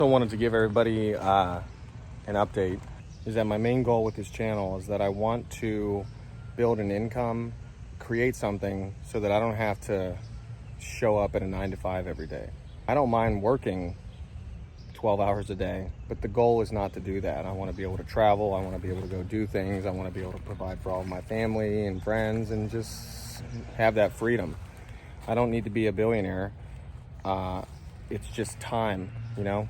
I wanted to give everybody an update is that my main goal with this channel is that I want to build an income, create something so that I don't have to show up at a 9 to 5 every day. I don't mind working 12 hours a day, but the goal is not to do that. I want to be able to travel. I want to be able to go do things. I want to be able to provide for all of my family and friends and just have that freedom. I don't need to be a billionaire. It's just time, you know?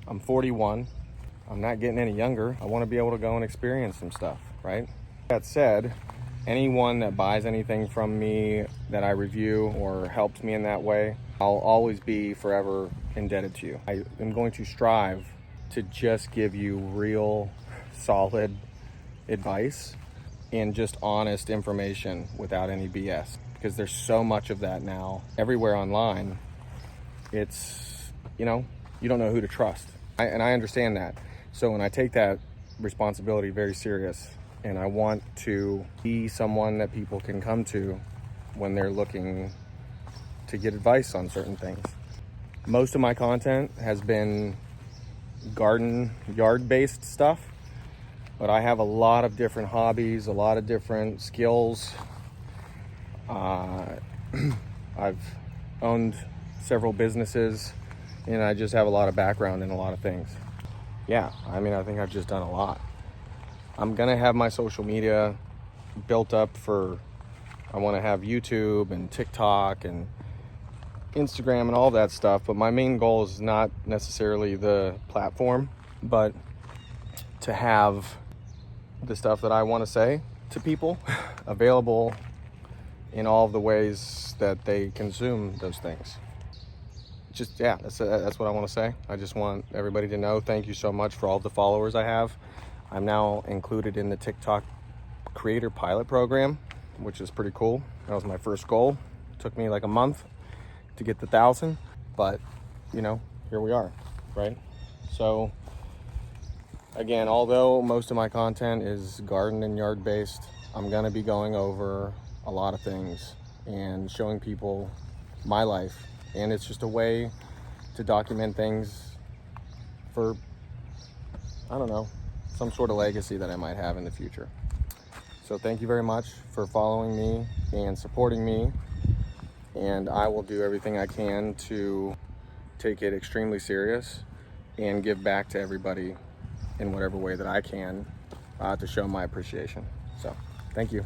I'm 41. I'm not getting any younger. I want to be able to go and experience some stuff, right? That said, anyone that buys anything from me that I review or helps me in that way, I'll always be forever indebted to you. I am going to strive to just give you real, solid advice and just honest information without any BS, because there's so much of that now everywhere online. It's, you don't know who to trust. And I understand that. So when I take that responsibility very serious, and I want to be someone that people can come to when they're looking to get advice on certain things. Most of my content has been garden, yard-based stuff, but I have a lot of different hobbies, a lot of different skills. I've owned several businesses, and I just have a lot of background in a lot of things. Yeah, I think I've just done a lot. I'm gonna have my social media built up I wanna have YouTube and TikTok and Instagram and all that stuff, but my main goal is not necessarily the platform, but to have the stuff that I wanna say to people available in all of the ways that they consume those things. That's what I want to say. I just want everybody to know, thank you so much for all the followers I have. I'm now included in the TikTok creator pilot program, which is pretty cool. That was my first goal. It took me like a month to get the 1,000, but here we are, right? So again, although most of my content is garden and yard based, I'm gonna be going over a lot of things and showing people my life. And it's just a way to document things for, some sort of legacy that I might have in the future. So thank you very much for following me and supporting me. And I will do everything I can to take it extremely serious and give back to everybody in whatever way that I can to show my appreciation. So thank you.